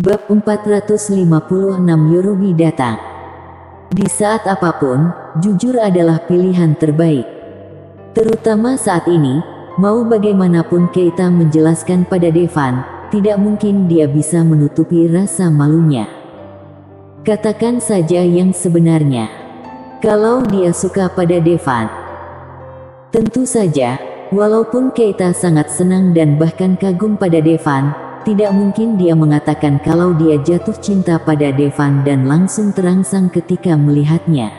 Bab 456 Yorubi datang. Di saat apapun, jujur adalah pilihan terbaik. Terutama saat ini, mau bagaimanapun Keita menjelaskan pada Devan, tidak mungkin dia bisa menutupi rasa malunya. Katakan saja yang sebenarnya. Kalau dia suka pada Devan. Tentu saja, walaupun Keita sangat senang dan bahkan kagum pada Devan, tidak mungkin dia mengatakan kalau dia jatuh cinta pada Devan dan langsung terangsang ketika melihatnya.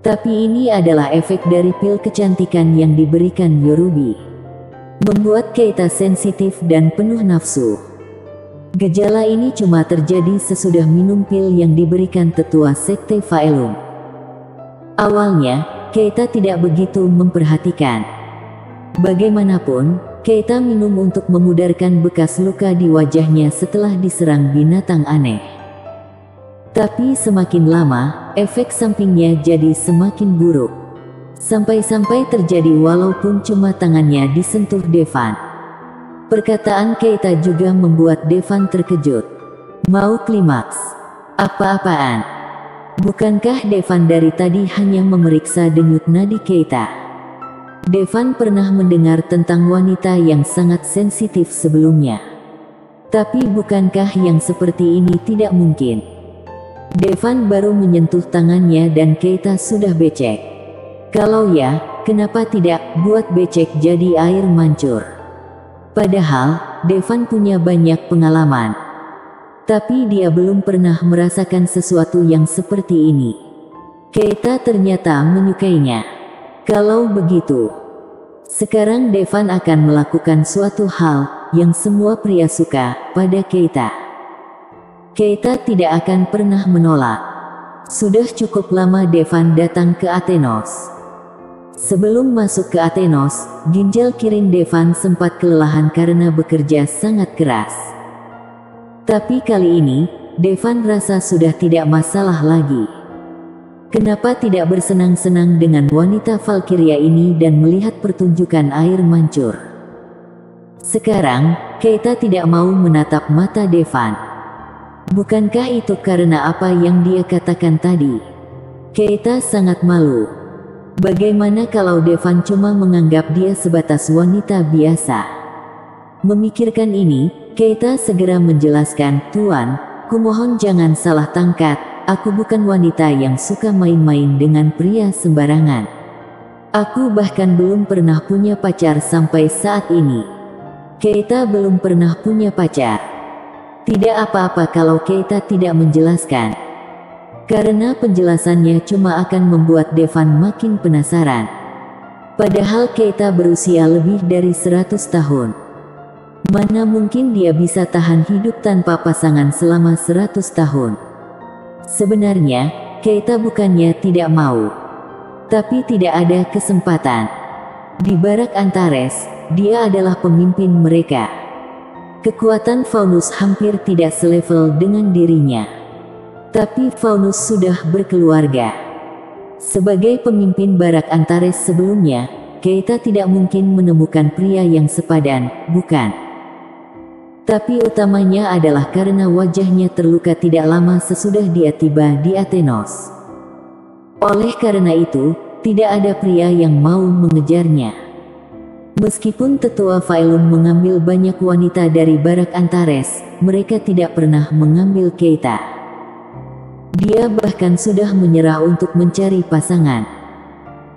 Tapi ini adalah efek dari pil kecantikan yang diberikan Yorubi. Membuat Keita sensitif dan penuh nafsu. Gejala ini cuma terjadi sesudah minum pil yang diberikan tetua sekte Faelum. Awalnya, Keita tidak begitu memperhatikan. Bagaimanapun, Keita minum untuk memudarkan bekas luka di wajahnya setelah diserang binatang aneh. Tapi semakin lama, efek sampingnya jadi semakin buruk. Sampai-sampai terjadi walaupun cuma tangannya disentuh Devan. Perkataan Keita juga membuat Devan terkejut. Mau klimaks? Apa-apaan? Bukankah Devan dari tadi hanya memeriksa denyut nadi Keita? Devan pernah mendengar tentang wanita yang sangat sensitif sebelumnya. Tapi bukankah yang seperti ini tidak mungkin? Devan baru menyentuh tangannya dan Keita sudah becek. Kalau ya, kenapa tidak buat becek jadi air mancur? Padahal, Devan punya banyak pengalaman. Tapi dia belum pernah merasakan sesuatu yang seperti ini. Keita ternyata menyukainya. Kalau begitu, sekarang Devan akan melakukan suatu hal yang semua pria suka pada Keita. Keita tidak akan pernah menolak. Sudah cukup lama Devan datang ke Athenos. Sebelum masuk ke Athenos, ginjal kiri Devan sempat kelelahan karena bekerja sangat keras. Tapi kali ini, Devan rasa sudah tidak masalah lagi. Kenapa tidak bersenang-senang dengan wanita Valkyria ini dan melihat pertunjukan air mancur? Sekarang, Keita tidak mau menatap mata Devan. Bukankah itu karena apa yang dia katakan tadi? Keita sangat malu. Bagaimana kalau Devan cuma menganggap dia sebatas wanita biasa? Memikirkan ini, Keita segera menjelaskan, "Tuan, kumohon jangan salah tangkap. Aku bukan wanita yang suka main-main dengan pria sembarangan. Aku bahkan belum pernah punya pacar sampai saat ini." Keita belum pernah punya pacar. Tidak apa-apa kalau Keita tidak menjelaskan. Karena penjelasannya cuma akan membuat Devan makin penasaran. Padahal Keita berusia lebih dari 100 tahun. Mana mungkin dia bisa tahan hidup tanpa pasangan selama 100 tahun? Sebenarnya, Keita bukannya tidak mau. Tapi tidak ada kesempatan. Di Barak Antares, dia adalah pemimpin mereka. Kekuatan Faunus hampir tidak selevel dengan dirinya. Tapi Faunus sudah berkeluarga. Sebagai pemimpin Barak Antares sebelumnya, Keita tidak mungkin menemukan pria yang sepadan, bukan? Tapi utamanya adalah karena wajahnya terluka tidak lama sesudah dia tiba di Athenos. Oleh karena itu, tidak ada pria yang mau mengejarnya. Meskipun tetua Faelum mengambil banyak wanita dari Barak Antares, mereka tidak pernah mengambil Keita. Dia bahkan sudah menyerah untuk mencari pasangan.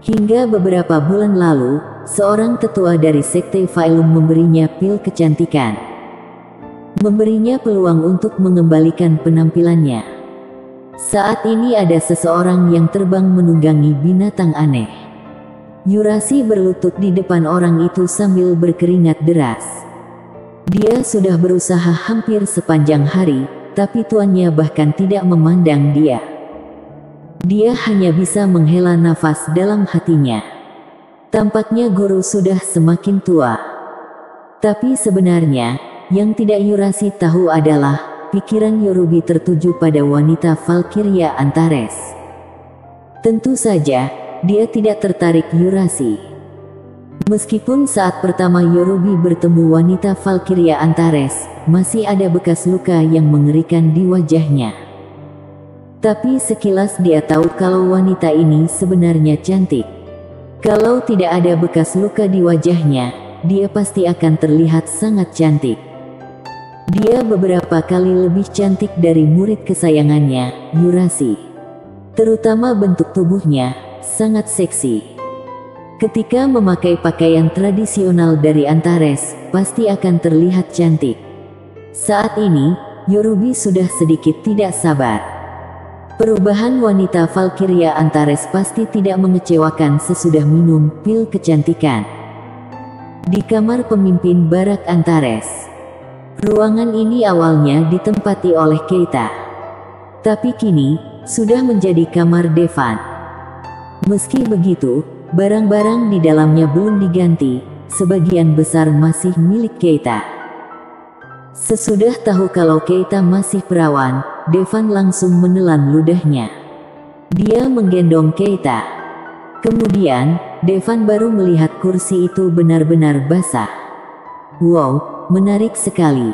Hingga beberapa bulan lalu, seorang tetua dari sekte Faelum memberinya pil kecantikan. Memberinya peluang untuk mengembalikan penampilannya. Saat ini ada seseorang yang terbang menunggangi binatang aneh. Yurasi berlutut di depan orang itu sambil berkeringat deras. Dia sudah berusaha hampir sepanjang hari, tapi tuannya bahkan tidak memandang dia. Dia hanya bisa menghela nafas dalam hatinya. Tampaknya guru sudah semakin tua. Tapi sebenarnya, yang tidak Yurasi tahu adalah, pikiran Yorubi tertuju pada wanita Valkyria Antares. Tentu saja, dia tidak tertarik Yurasi. Meskipun saat pertama Yorubi bertemu wanita Valkyria Antares, masih ada bekas luka yang mengerikan di wajahnya. Tapi sekilas dia tahu kalau wanita ini sebenarnya cantik. Kalau tidak ada bekas luka di wajahnya, dia pasti akan terlihat sangat cantik. Dia beberapa kali lebih cantik dari murid kesayangannya, Yurashi. Terutama bentuk tubuhnya, sangat seksi. Ketika memakai pakaian tradisional dari Antares, pasti akan terlihat cantik. Saat ini, Yorubi sudah sedikit tidak sabar. Perubahan wanita Valkyria Antares pasti tidak mengecewakan sesudah minum pil kecantikan. Di kamar pemimpin Barak Antares. Ruangan ini awalnya ditempati oleh Keita. Tapi kini, sudah menjadi kamar Devan. Meski begitu, barang-barang di dalamnya belum diganti, sebagian besar masih milik Keita. Sesudah tahu kalau Keita masih perawan, Devan langsung menelan ludahnya. Dia menggendong Keita. Kemudian, Devan baru melihat kursi itu benar-benar basah. Wow, menarik sekali.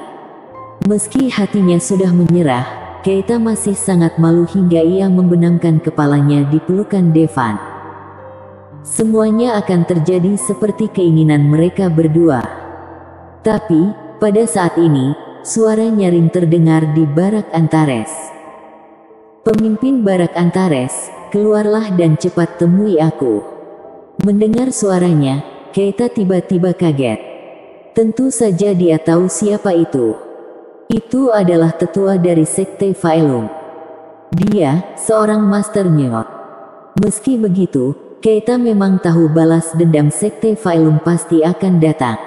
Meski hatinya sudah menyerah, Keita masih sangat malu hingga ia membenamkan kepalanya di pelukan Devan. Semuanya akan terjadi seperti keinginan mereka berdua. Tapi, pada saat ini, suara nyaring terdengar di Barak Antares. Pemimpin Barak Antares, keluarlah dan cepat temui aku. Mendengar suaranya, Keita tiba-tiba kaget. Tentu saja dia tahu siapa itu. Itu adalah tetua dari Sekte Faelum. Dia, seorang Master Nyot. Meski begitu, Keita memang tahu balas dendam Sekte Faelum pasti akan datang.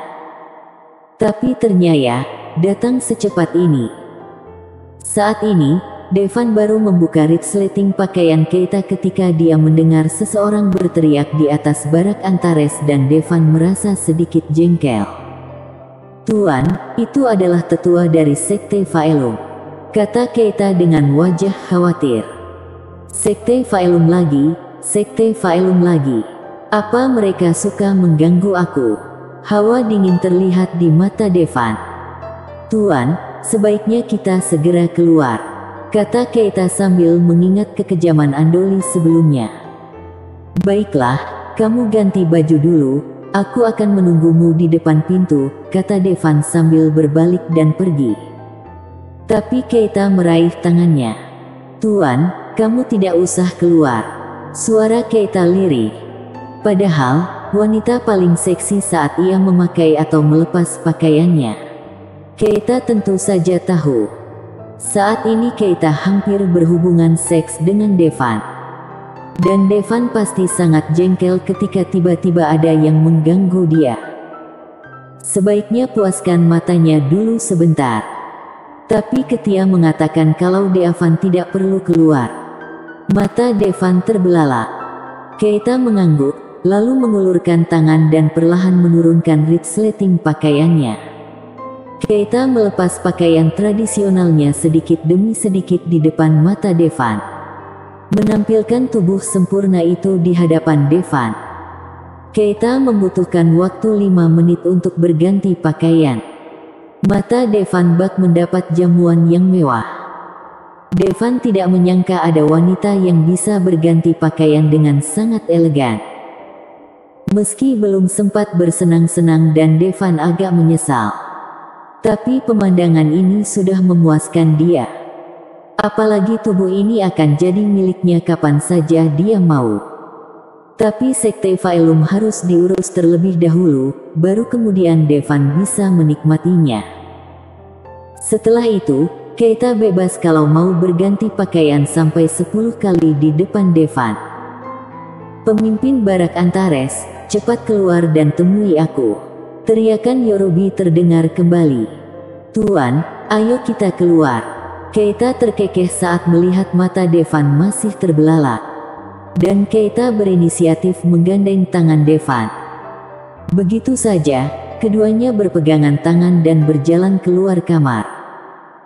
Tapi ternyata, datang secepat ini. Saat ini, Devan baru membuka resleting pakaian Keita ketika dia mendengar seseorang berteriak di atas Barak Antares dan Devan merasa sedikit jengkel. Tuan, itu adalah tetua dari Sekte Faelum, kata Keita dengan wajah khawatir. Sekte Faelum lagi, Sekte Faelum lagi. Apa mereka suka mengganggu aku? Hawa dingin terlihat di mata Devan. Tuan, sebaiknya kita segera keluar, kata Keita sambil mengingat kekejaman Andoli sebelumnya. Baiklah, kamu ganti baju dulu. Aku akan menunggumu di depan pintu, kata Devan sambil berbalik dan pergi. Tapi Keita meraih tangannya. Tuan, kamu tidak usah keluar. Suara Keita lirih. Padahal, wanita paling seksi saat ia memakai atau melepas pakaiannya. Keita tentu saja tahu. Saat ini Keita hampir berhubungan seks dengan Devan. Dan Devan pasti sangat jengkel ketika tiba-tiba ada yang mengganggu dia. Sebaiknya puaskan matanya dulu sebentar. Tapi Ketia mengatakan kalau Devan tidak perlu keluar. Mata Devan terbelalak. Keita mengangguk, lalu mengulurkan tangan dan perlahan menurunkan resleting pakaiannya. Keita melepas pakaian tradisionalnya sedikit demi sedikit di depan mata Devan. Menampilkan tubuh sempurna itu di hadapan Devan. Keita membutuhkan waktu 5 menit untuk berganti pakaian. Mata Devan bak mendapat jamuan yang mewah. Devan tidak menyangka ada wanita yang bisa berganti pakaian dengan sangat elegan. Meski belum sempat bersenang-senang dan Devan agak menyesal. Tapi pemandangan ini sudah memuaskan dia. Apalagi tubuh ini akan jadi miliknya kapan saja dia mau. Tapi Sekte Faelum harus diurus terlebih dahulu, baru kemudian Devan bisa menikmatinya. Setelah itu, Keita bebas kalau mau berganti pakaian sampai 10 kali di depan Devan. Pemimpin Barak Antares, cepat keluar dan temui aku. Teriakan Yorubi terdengar kembali. Tuan, ayo kita keluar. Keita terkekeh saat melihat mata Devan masih terbelalak. Dan Keita berinisiatif menggandeng tangan Devan. Begitu saja, keduanya berpegangan tangan dan berjalan keluar kamar.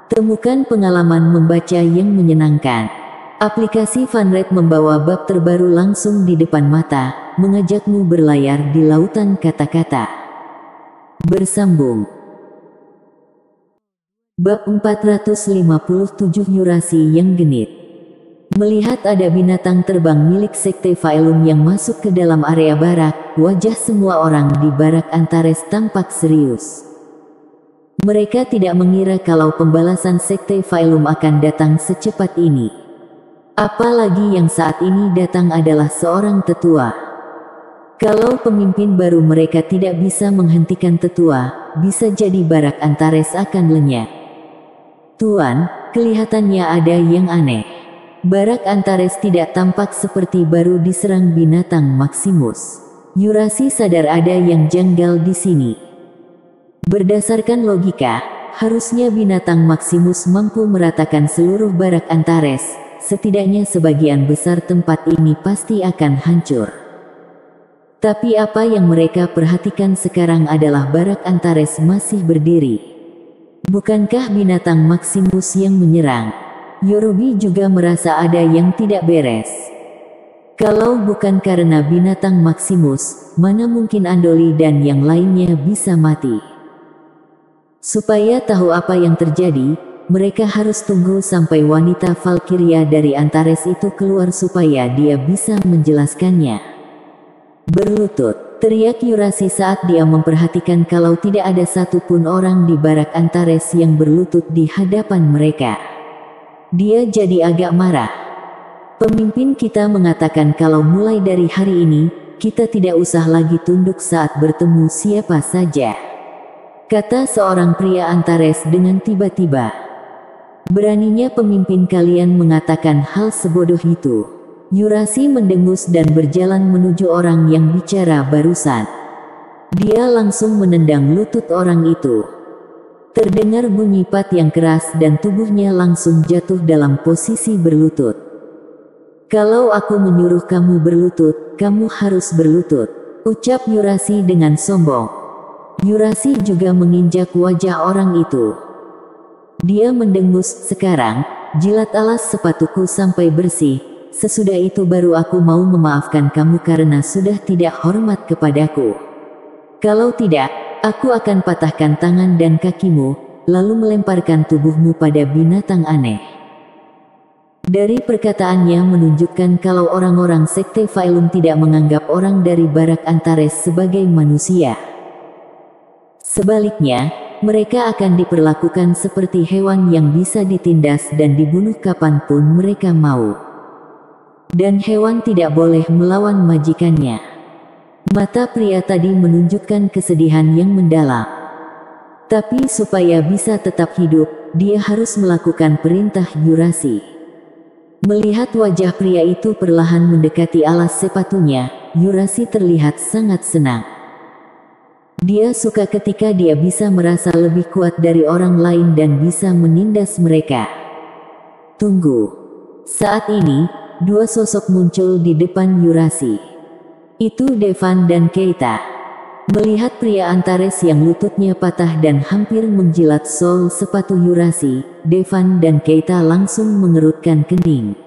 Temukan pengalaman membaca yang menyenangkan. Aplikasi Funread membawa bab terbaru langsung di depan mata, mengajakmu berlayar di lautan kata-kata. Bersambung. Bab 457 Yurasi yang genit. Melihat ada binatang terbang milik Sekte Faelum yang masuk ke dalam area barak, wajah semua orang di barak Antares tampak serius. Mereka tidak mengira kalau pembalasan Sekte Faelum akan datang secepat ini. Apalagi yang saat ini datang adalah seorang tetua. Kalau pemimpin baru mereka tidak bisa menghentikan tetua, bisa jadi barak Antares akan lenyap. Tuan, kelihatannya ada yang aneh. Barak Antares tidak tampak seperti baru diserang binatang Maximus. Yurasi sadar ada yang janggal di sini. Berdasarkan logika, harusnya binatang Maximus mampu meratakan seluruh barak Antares. Setidaknya sebagian besar tempat ini pasti akan hancur. Tapi apa yang mereka perhatikan sekarang adalah barak Antares masih berdiri. Bukankah binatang Maximus yang menyerang? Yorobi juga merasa ada yang tidak beres. Kalau bukan karena binatang Maximus, mana mungkin Andoli dan yang lainnya bisa mati? Supaya tahu apa yang terjadi, mereka harus tunggu sampai wanita Valkyria dari Antares itu keluar supaya dia bisa menjelaskannya. Berlutut, teriak Yurasi saat dia memperhatikan kalau tidak ada satupun orang di barak Antares yang berlutut di hadapan mereka. Dia jadi agak marah. Pemimpin kita mengatakan kalau mulai dari hari ini, kita tidak usah lagi tunduk saat bertemu siapa saja, kata seorang pria Antares dengan tiba-tiba. Beraninya pemimpin kalian mengatakan hal sebodoh itu. Yurasi mendengus dan berjalan menuju orang yang bicara barusan. Dia langsung menendang lutut orang itu. Terdengar bunyi pat yang keras dan tubuhnya langsung jatuh dalam posisi berlutut. Kalau aku menyuruh kamu berlutut, kamu harus berlutut, ucap Yurasi dengan sombong. Yurasi juga menginjak wajah orang itu. Dia mendengus, sekarang, jilat alas sepatuku sampai bersih. Sesudah itu baru aku mau memaafkan kamu karena sudah tidak hormat kepadaku. Kalau tidak, aku akan patahkan tangan dan kakimu, lalu melemparkan tubuhmu pada binatang aneh. Dari perkataannya menunjukkan kalau orang-orang Sekte Faelum tidak menganggap orang dari barak Antares sebagai manusia. Sebaliknya, mereka akan diperlakukan seperti hewan yang bisa ditindas dan dibunuh kapanpun mereka mau. Dan hewan tidak boleh melawan majikannya. Mata pria tadi menunjukkan kesedihan yang mendalam. Tapi supaya bisa tetap hidup, dia harus melakukan perintah Yurasi. Melihat wajah pria itu perlahan mendekati alas sepatunya, Yurasi terlihat sangat senang. Dia suka ketika dia bisa merasa lebih kuat dari orang lain dan bisa menindas mereka. Tunggu. Saat ini, dua sosok muncul di depan Yurasi. Itu Devan dan Keita. Melihat pria Antares yang lututnya patah dan hampir menjilat sol sepatu Yurasi, Devan dan Keita langsung mengerutkan kening.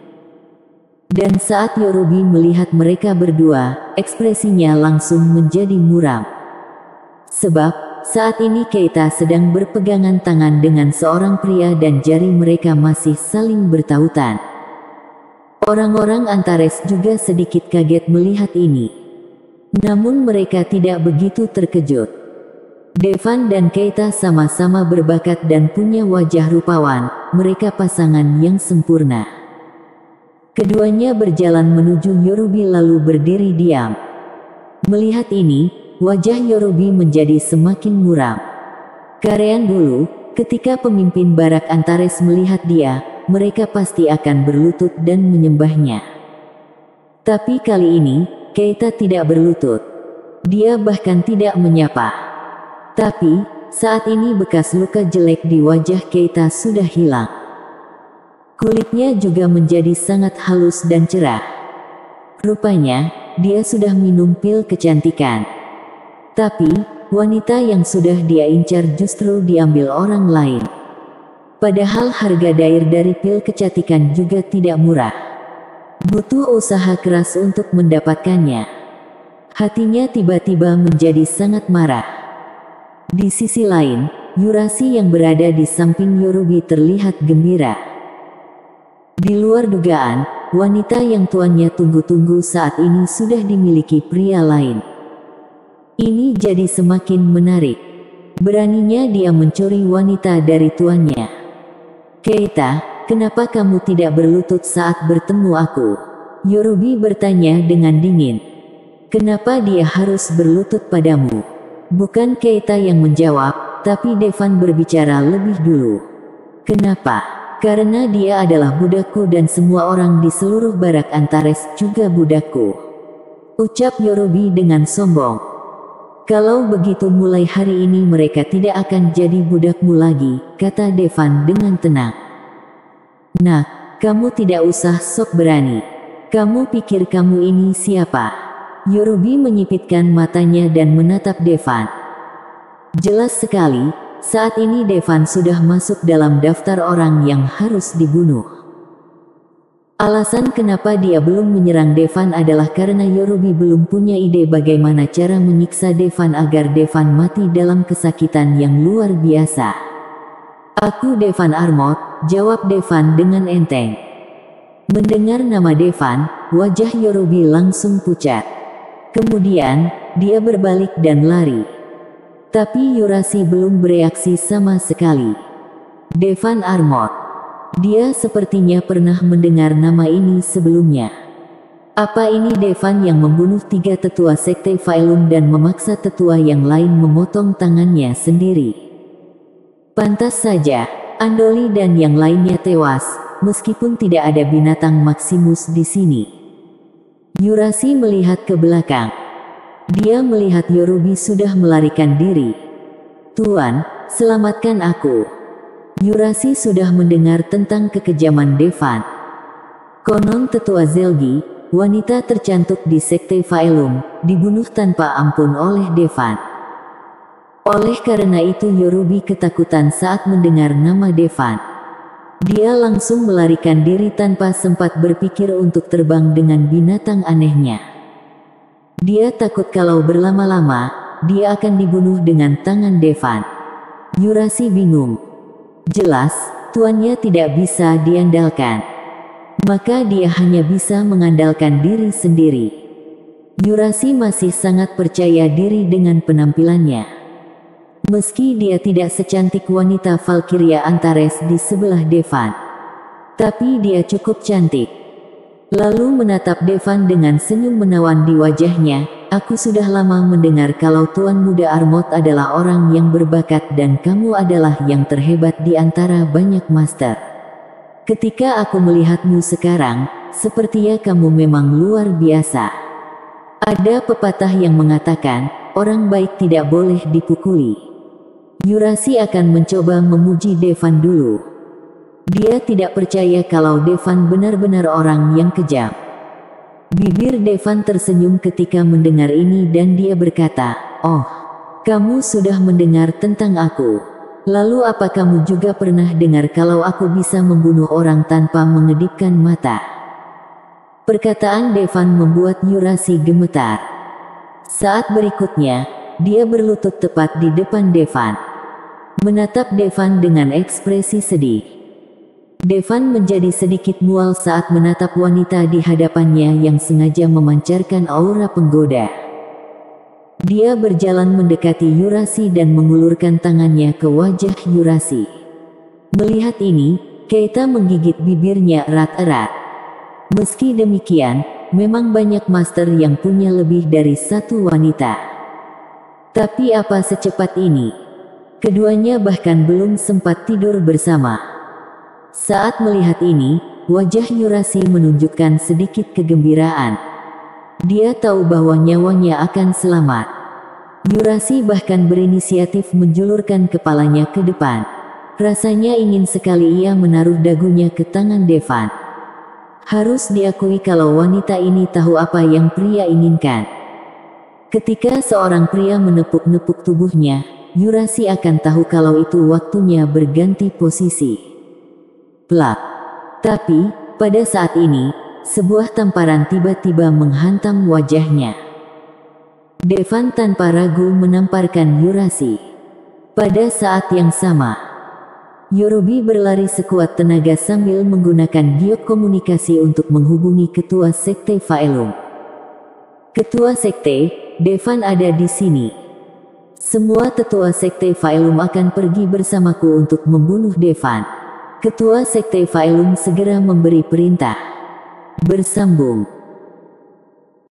Dan saat Yorobi melihat mereka berdua, ekspresinya langsung menjadi muram. Sebab, saat ini Keita sedang berpegangan tangan dengan seorang pria dan jari mereka masih saling bertautan. Orang-orang Antares juga sedikit kaget melihat ini. Namun mereka tidak begitu terkejut. Devan dan Keita sama-sama berbakat dan punya wajah rupawan, mereka pasangan yang sempurna. Keduanya berjalan menuju Yorobi lalu berdiri diam. Melihat ini, wajah Yorobi menjadi semakin muram. Karean dulu, ketika pemimpin barak Antares melihat dia, mereka pasti akan berlutut dan menyembahnya. Tapi kali ini, Keita tidak berlutut. Dia bahkan tidak menyapa. Tapi, saat ini bekas luka jelek di wajah Keita sudah hilang. Kulitnya juga menjadi sangat halus dan cerah. Rupanya, dia sudah minum pil kecantikan. Tapi, wanita yang sudah dia incar justru diambil orang lain. Padahal harga dari pil kecantikan juga tidak murah. Butuh usaha keras untuk mendapatkannya. Hatinya tiba-tiba menjadi sangat marah. Di sisi lain, Yurasi yang berada di samping Yorubi terlihat gembira. Di luar dugaan, wanita yang tuannya tunggu-tunggu saat ini sudah dimiliki pria lain. Ini jadi semakin menarik. Beraninya dia mencuri wanita dari tuannya. Keita, kenapa kamu tidak berlutut saat bertemu aku? Yorubi bertanya dengan dingin. Kenapa dia harus berlutut padamu? Bukan Keita yang menjawab, tapi Devan berbicara lebih dulu. Kenapa? Karena dia adalah budakku dan semua orang di seluruh Barak Antares juga budakku. Ucap Yorubi dengan sombong. Kalau begitu mulai hari ini mereka tidak akan jadi budakmu lagi, kata Devan dengan tenang. Nah, kamu tidak usah sok berani. Kamu pikir kamu ini siapa? Yorubi menyipitkan matanya dan menatap Devan. Jelas sekali, saat ini Devan sudah masuk dalam daftar orang yang harus dibunuh. Alasan kenapa dia belum menyerang Devan adalah karena Yorubi belum punya ide bagaimana cara menyiksa Devan agar Devan mati dalam kesakitan yang luar biasa. Aku Devan Armot, jawab Devan dengan enteng. Mendengar nama Devan, wajah Yorubi langsung pucat. Kemudian, dia berbalik dan lari. Tapi Yurasi belum bereaksi sama sekali. Devan Armot. Dia sepertinya pernah mendengar nama ini sebelumnya. Apa ini Devan yang membunuh 3 tetua sekte Faelum dan memaksa tetua yang lain memotong tangannya sendiri? Pantas saja, Andoli dan yang lainnya tewas, meskipun tidak ada binatang Maximus di sini. Yurasi melihat ke belakang. Dia melihat Yorubi sudah melarikan diri. Tuan, selamatkan aku. Yurasi sudah mendengar tentang kekejaman Devan. Konon tetua Zelgi, wanita tercantik di sekte Faelum, dibunuh tanpa ampun oleh Devan. Oleh karena itu Yorubi ketakutan saat mendengar nama Devan. Dia langsung melarikan diri tanpa sempat berpikir untuk terbang dengan binatang anehnya. Dia takut kalau berlama-lama, dia akan dibunuh dengan tangan Devan. Yurasi bingung. Jelas, tuannya tidak bisa diandalkan. Maka dia hanya bisa mengandalkan diri sendiri. Yurasi masih sangat percaya diri dengan penampilannya. Meski dia tidak secantik wanita Valkyria Antares di sebelah Devan. Tapi dia cukup cantik. Lalu menatap Devan dengan senyum menawan di wajahnya. Aku sudah lama mendengar kalau Tuan Muda Armot adalah orang yang berbakat dan kamu adalah yang terhebat di antara banyak master. Ketika aku melihatmu sekarang, sepertinya kamu memang luar biasa. Ada pepatah yang mengatakan, orang baik tidak boleh dipukuli. Yurasi akan mencoba memuji Devan dulu. Dia tidak percaya kalau Devan benar-benar orang yang kejam. Bibir Devan tersenyum ketika mendengar ini dan dia berkata, "Oh, kamu sudah mendengar tentang aku. Lalu apa kamu juga pernah dengar kalau aku bisa membunuh orang tanpa mengedipkan mata?" Perkataan Devan membuat Yurasi gemetar. Saat berikutnya, dia berlutut tepat di depan Devan. Menatap Devan dengan ekspresi sedih. Devan menjadi sedikit mual saat menatap wanita di hadapannya yang sengaja memancarkan aura penggoda. Dia berjalan mendekati Yurasi dan mengulurkan tangannya ke wajah Yurasi. Melihat ini, Keita menggigit bibirnya erat-erat. Meski demikian, memang banyak master yang punya lebih dari satu wanita. Tapi apa secepat ini? Keduanya bahkan belum sempat tidur bersama. Saat melihat ini, wajah Yurasi menunjukkan sedikit kegembiraan. Dia tahu bahwa nyawanya akan selamat. Yurasi bahkan berinisiatif menjulurkan kepalanya ke depan. Rasanya ingin sekali ia menaruh dagunya ke tangan Devan. Harus diakui kalau wanita ini tahu apa yang pria inginkan. Ketika seorang pria menepuk-nepuk tubuhnya, Yurasi akan tahu kalau itu waktunya berganti posisi. Plak. Tapi, pada saat ini, sebuah tamparan tiba-tiba menghantam wajahnya. Devan tanpa ragu menamparkan Yurasi. Pada saat yang sama, Yorobi berlari sekuat tenaga sambil menggunakan giok komunikasi untuk menghubungi ketua sekte Faelum. Ketua sekte, Devan ada di sini. Semua tetua sekte Faelum akan pergi bersamaku untuk membunuh Devan. Ketua sekte Faelum segera memberi perintah. Bersambung.